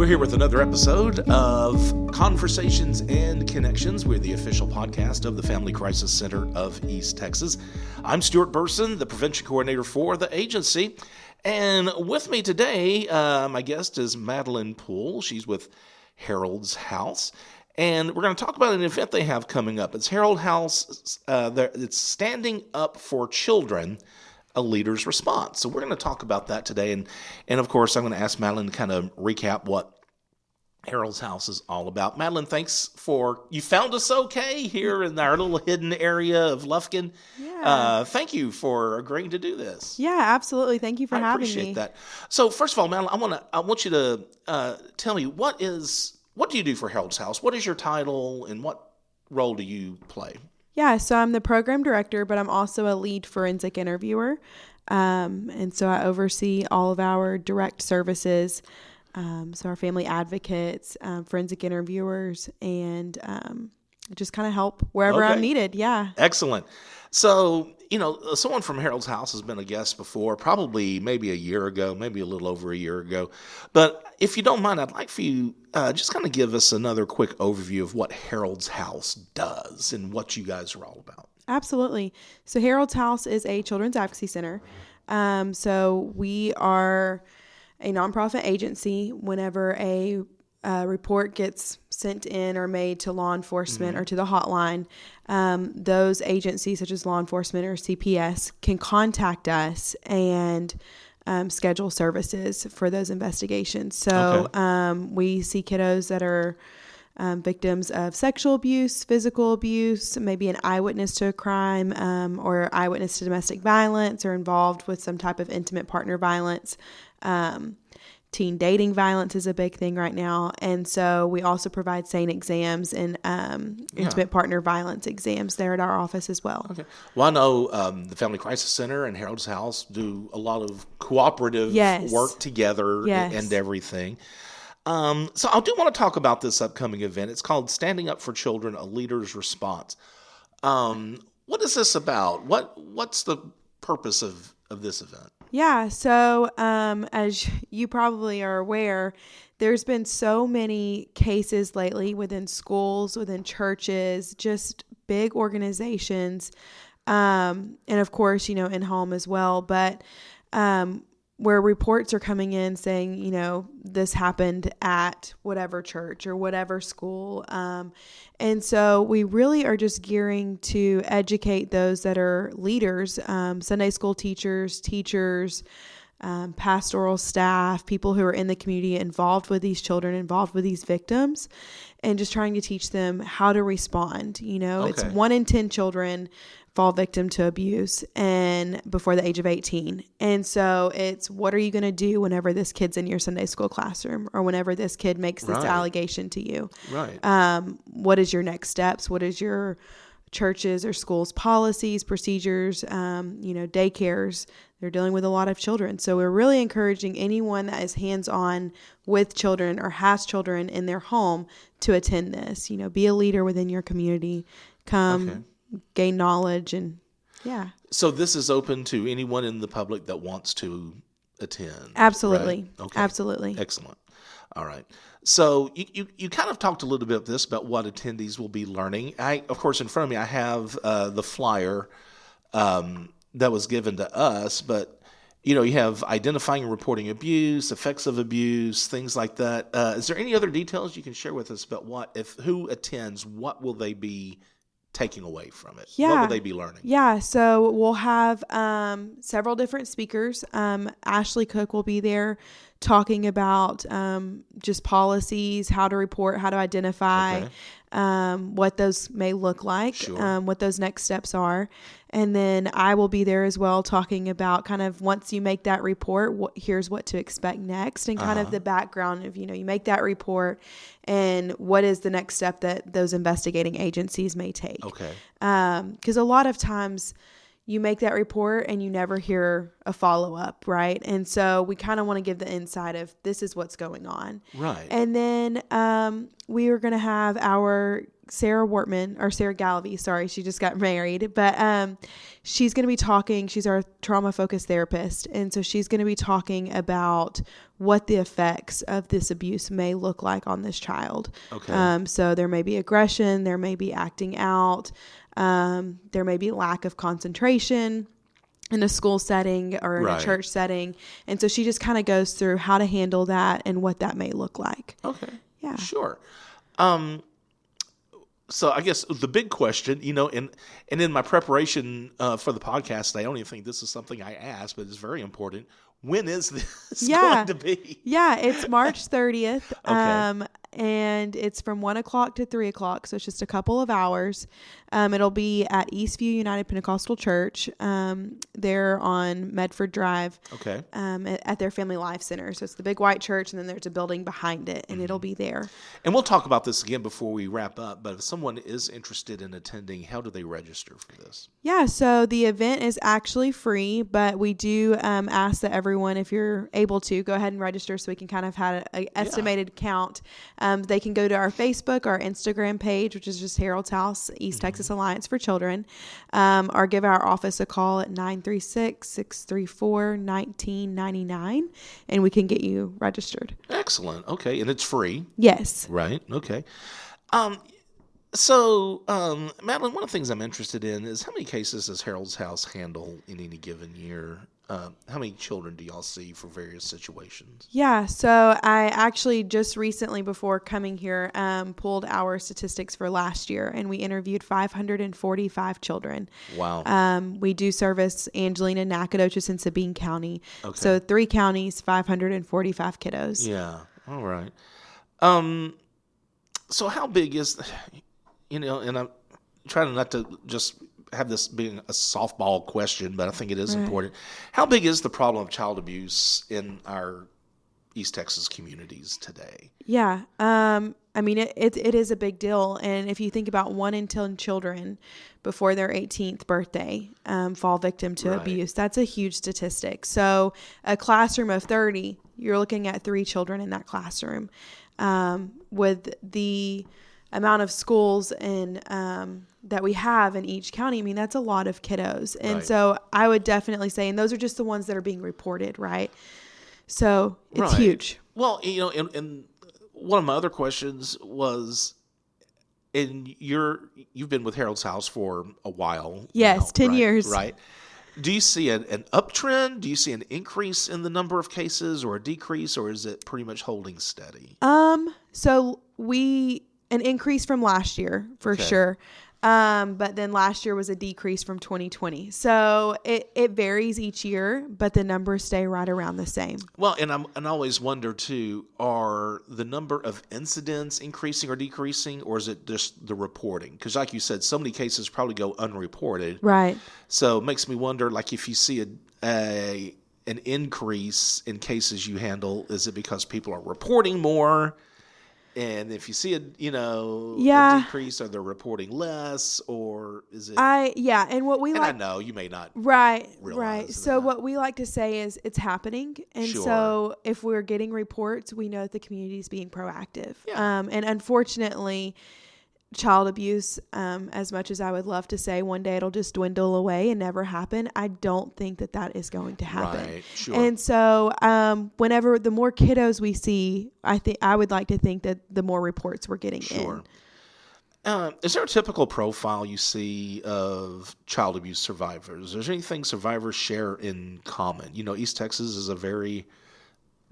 here with another episode of Conversations and Connections. We're the official podcast of the Family Crisis Center of East Texas. I'm Stuart Burson, the prevention coordinator for the agency. And with me today, my guest is Madeline Poole. She's with Harold's House. And we're going to talk about an event they have coming up. It's Harold House. It's Standing Up for Children, a Leader's Response. So we're going to talk about that today. And of course, I'm going to ask Madeline to kind of recap what Harold's House is all about. Madeline, thanks you found us okay here in our little hidden area of Lufkin. Yeah. Thank you for agreeing to do this. Yeah, absolutely. Thank you for having me. I appreciate that. So first of all, Madeline, I want you to tell me what do you do for Harold's House? What is your title and what role do you play? Yeah, so I'm the program director, but I'm also a lead forensic interviewer. And so I oversee all of our direct services. So our family advocates, forensic interviewers, and just kind of help wherever I'm needed. Yeah. Excellent. So, someone from Harold's House has been a guest before, probably maybe a year ago, maybe a little over a year ago. But if you don't mind, I'd like for you just kind of give us another quick overview of what Harold's House does and what you guys are all about. Absolutely. So Harold's House is a children's advocacy center. So we are a nonprofit agency. Whenever a report gets sent in or made to law enforcement or to the hotline, those agencies such as law enforcement or CPS can contact us and schedule services for those investigations. So we see kiddos that are victims of sexual abuse, physical abuse, maybe an eyewitness to a crime or eyewitness to domestic violence, or involved with some type of intimate partner violence. Teen dating violence is a big thing right now. And so we also provide SANE exams and intimate partner violence exams there at our office as well. Okay. Well, I know the Family Crisis Center and Harold's House do a lot of cooperative work together and everything. So I do want to talk about this upcoming event. It's called Standing Up for Children, a Leader's Response. What is this about? What's the purpose of this event? Yeah, so as you probably are aware, there's been so many cases lately within schools, within churches, just big organizations, and of course, in home as well, but where reports are coming in saying, this happened at whatever church or whatever school. And so we really are just gearing to educate those that are leaders, Sunday school teachers, pastoral staff, people who are in the community involved with these children, involved with these victims, and just trying to teach them how to respond. It's 1 in 10 children fall victim to abuse and before the age of 18. And so it's, what are you going to do whenever this kid's in your Sunday school classroom or whenever this kid makes this allegation to you? Right. What is your next steps? What is your churches or schools policies, procedures, daycares? They're dealing with a lot of children. So we're really encouraging anyone that is hands-on with children or has children in their home to attend this. Be a leader within your community. Come gain knowledge and So this is open to anyone in the public that wants to attend. Absolutely. Right? Okay. Absolutely. Excellent. All right. So you kind of talked a little bit about what attendees will be learning. Of course, in front of me, I have the flyer that was given to us, but you have identifying and reporting abuse, effects of abuse, things like that. Is there any other details you can share with us about who attends, what will they be taking away from it? Yeah. What will they be learning? Yeah. So we'll have several different speakers. Ashley Cook will be there talking about just policies, how to report, how to identify, what those may look like, what those next steps are. And then I will be there as well talking about kind of once you make that report, here's what to expect next, and kind of the background of, you make that report and what is the next step that those investigating agencies may take. Okay. Because a lot of times you make that report and you never hear a follow-up, right? And so we kind of want to give the insight of this is what's going on. Right. And then we are going to have our Sarah Galvey, sorry, she just got married, but she's going to be talking, she's our trauma focused therapist, and so she's going to be talking about what the effects of this abuse may look like on this child. Okay. So there may be aggression, there may be acting out, there may be lack of concentration in a school setting or in a church setting. And so she just kind of goes through how to handle that and what that may look like. Okay. Yeah. Sure. So I guess the big question, and in my preparation for the podcast, I don't even think this is something I asked, but it's very important. When is this going to be? Yeah, it's March 30th. Okay. And it's from 1 o'clock to 3 o'clock. So it's just a couple of hours. It'll be at Eastview United Pentecostal Church. They're on Medford Drive. Okay. At their Family Life Center. So it's the big white church, and then there's a building behind it, and it'll be there. And we'll talk about this again before we wrap up. But if someone is interested in attending, how do they register for this? Yeah, so the event is actually free, but we do ask that everyone, if you're able to, go ahead and register so we can kind of have an estimated count. They can go to our Facebook, our Instagram page, which is just Harold's House, East Texas Alliance for Children, or give our office a call at 936-634-1999, and we can get you registered. Excellent. Okay, and it's free. Yes. Right. Okay. So, Madeline, one of the things I'm interested in is how many cases does Harold's House handle in any given year? How many children do y'all see for various situations? Yeah, so I actually just recently, before coming here, pulled our statistics for last year, and we interviewed 545 children. Wow. We do service Angelina, Nacogdoches, and Sabine County. Okay. So 3 counties, 545 kiddos. Yeah. All right. So how big is, and I'm trying not to just have this being a softball question, but I think it is important. How big is the problem of child abuse in our East Texas communities today? Yeah. I mean, it is a big deal. And if you think about 1 in 10 children before their 18th birthday fall victim to abuse, that's a huge statistic. So a classroom of 30, you're looking at 3 children in that classroom. With the amount of schools and that we have in each county, I mean, that's a lot of kiddos. And so I would definitely say, and those are just the ones that are being reported, right? So it's huge. Well, and one of my other questions was, and you've been with Harold's House for a while. Yes, now, 10 years. Right. Do you see an uptrend? Do you see an increase in the number of cases or a decrease, or is it pretty much holding steady? So an increase from last year for sure. But then last year was a decrease from 2020. So it varies each year, but the numbers stay right around the same. Well, and I always wonder too, are the number of incidents increasing or decreasing, or is it just the reporting? Because like you said, so many cases probably go unreported. Right. So it makes me wonder, like, if you see an increase in cases you handle, is it because people are reporting more? And if you see a decrease, are they reporting less, or is it? And what we I know you may not. Right. So that. what we like to say is it's happening, and so if we're getting reports, we know that the community is being proactive. Yeah. And unfortunately, child abuse, as much as I would love to say one day it'll just dwindle away and never happen, I don't think that is going to happen. Right, sure. And so whenever the more kiddos we see, I would like to think that the more reports we're getting in. Is there a typical profile you see of child abuse survivors? Is there anything survivors share in common? East Texas is a very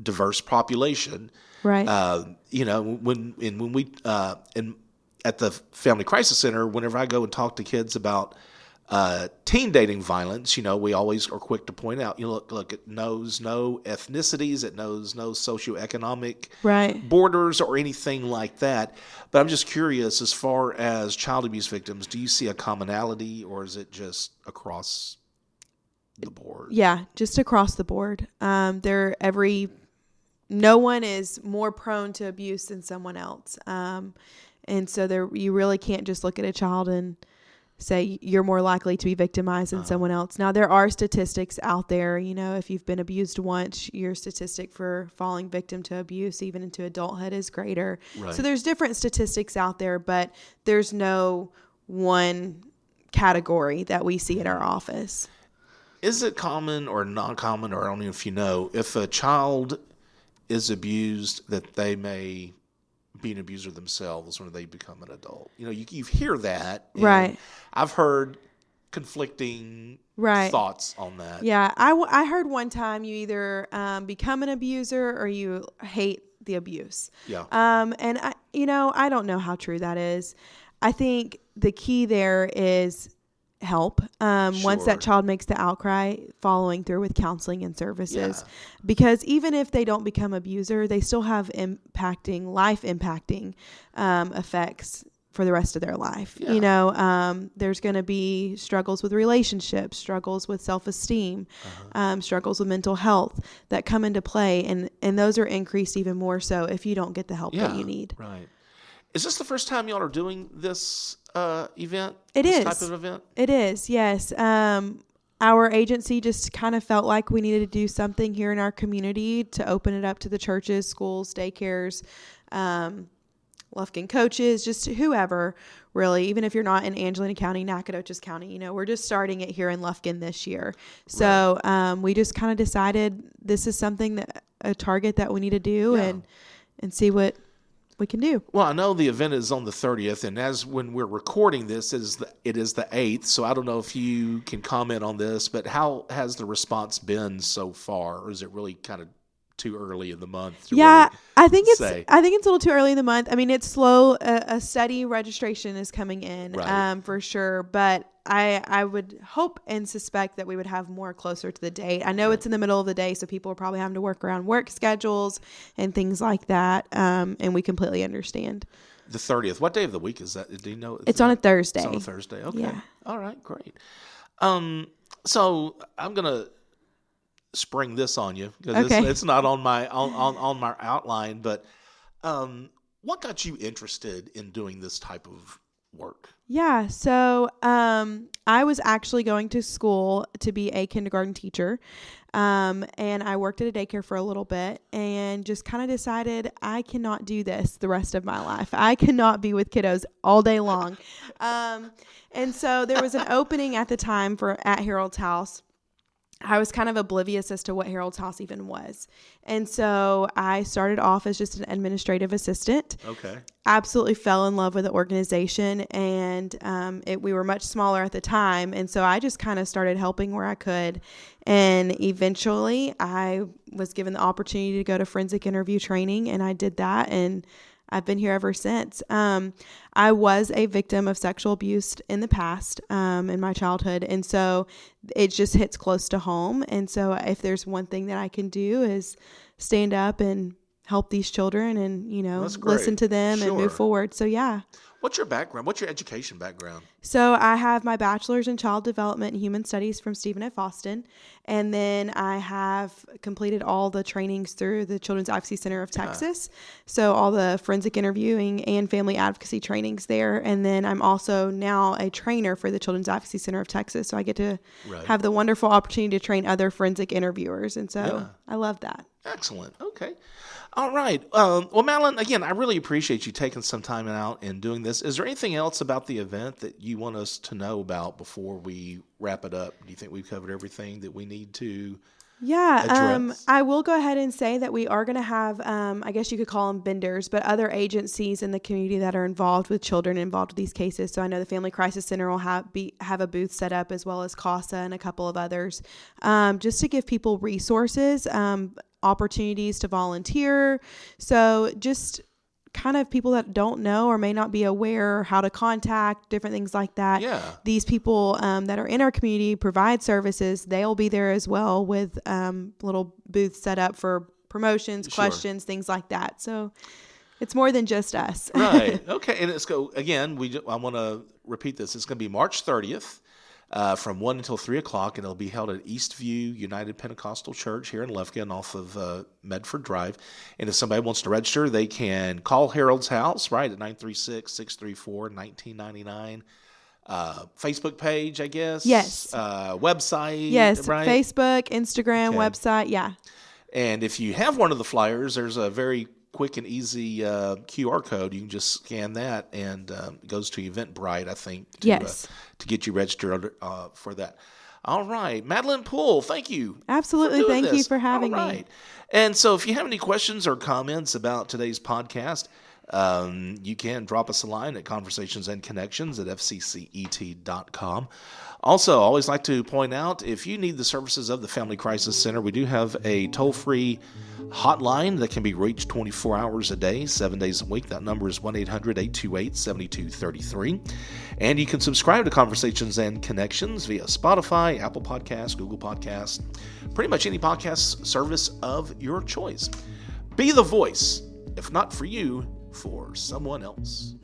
diverse population. Right. When we at the Family Crisis Center, whenever I go and talk to kids about teen dating violence, we always are quick to point out, look, it knows no ethnicities, it knows no socioeconomic borders or anything like that. But I'm just curious, as far as child abuse victims, do you see a commonality, or is it just across the board? Yeah, just across the board. No one is more prone to abuse than someone else. And so you really can't just look at a child and say you're more likely to be victimized than someone else. Now, there are statistics out there. If you've been abused once, your statistic for falling victim to abuse, even into adulthood, is greater. Right. So there's different statistics out there, but there's no one category that we see at our office. Is it common or not common, or I don't know if you know, if a child is abused, that they may be an abuser themselves when they become an adult? You hear that. Right. I've heard conflicting thoughts on that. Yeah. I heard one time you either become an abuser or you hate the abuse. Yeah. And I don't know how true that is. I think the key there is help. Once that child makes the outcry, following through with counseling and services, because even if they don't become abuser, they still have life impacting effects for the rest of their life. There's going to be struggles with relationships, struggles with self-esteem, struggles with mental health that come into play. And those are increased even more so if you don't get the help that you need. Right. Is this the first time y'all are doing this event? It is. Type of event? It is, yes. Our agency just kind of felt like we needed to do something here in our community to open it up to the churches, schools, daycares, Lufkin coaches, just whoever, really. Even if you're not in Angelina County, Nacogdoches County, we're just starting it here in Lufkin this year. So we just kind of decided this is something a target that we need to do and see what we can do. Well, I know the event is on the 30th, and when we're recording this, it is the 8th. So I don't know if you can comment on this, but how has the response been so far, or is it really kind of too early in the month? I think it's a little too early in the month. I mean, it's slow. A steady registration is coming in, for sure. But I would hope and suspect that we would have more closer to the date. I know it's in the middle of the day, so people are probably having to work around work schedules and things like that. And we completely understand. The 30th. What day of the week is that? Do you know? It's on a Thursday. It's on a Thursday. Okay. Yeah. All right. Great. So I'm gonna spring this on you because it's not on my outline. But what got you interested in doing this type of work? Yeah, so I was actually going to school to be a kindergarten teacher, and I worked at a daycare for a little bit and just kind of decided I cannot do this the rest of my life. I cannot be with kiddos all day long. And so there was an opening at the time at Harold's House. I was kind of oblivious as to what Harold's House even was. And so I started off as just an administrative assistant. Okay. Absolutely fell in love with the organization, and we were much smaller at the time. And so I just kind of started helping where I could. And eventually I was given the opportunity to go to forensic interview training, and I did that. And I've been here ever since. I was a victim of sexual abuse in the past, in my childhood. And so it just hits close to home. And so if there's one thing that I can do is stand up and help these children and, listen to them and move forward. So, yeah. What's your background? What's your education background? So I have my bachelor's in child development and human studies from Stephen F. Austin. And then I have completed all the trainings through the Children's Advocacy Center of Texas. So all the forensic interviewing and family advocacy trainings there. And then I'm also now a trainer for the Children's Advocacy Center of Texas. So I get to have the wonderful opportunity to train other forensic interviewers. And so I love that. Excellent. Okay. All right. Well, Madeline, again, I really appreciate you taking some time out and doing this. Is there anything else about the event that you want us to know about before we wrap it up? Do you think we've covered everything that we need to address? I will go ahead and say that we are going to have, I guess you could call them vendors, but other agencies in the community that are involved with children involved with these cases. So I know the Family Crisis Center will have a booth set up, as well as CASA and a couple of others, just to give people resources, opportunities to volunteer. So just kind of people that don't know or may not be aware how to contact, different things like that. Yeah. These people that are in our community provide services. They'll be there as well with little booths set up for promotions, questions, things like that. So it's more than just us. Right. Okay. And I want to repeat this. It's going to be March 30th. From 1 until 3 o'clock, and it'll be held at Eastview United Pentecostal Church here in Lufkin off of Medford Drive. And if somebody wants to register, they can call Harold's House, right, at 936-634-1999. Facebook page, I guess. Yes. Website. Yes. Right? Facebook, Instagram, website. Yeah. And if you have one of the flyers, there's a very quick and easy QR code. You can just scan that, and it goes to Eventbrite, I think, to get you registered for that. All right. Madeline Poole, thank you. Absolutely. Thank you for having me. And so if you have any questions or comments about today's podcast, you can drop us a line at conversationsandconnections@fccet.com. Also, I always like to point out, if you need the services of the Family Crisis Center, we do have a toll-free hotline that can be reached 24 hours a day, 7 days a week. That number is 1-800-828-7233. And you can subscribe to Conversations and Connections via Spotify, Apple Podcasts, Google Podcasts, pretty much any podcast service of your choice. Be the voice, if not for you, for someone else.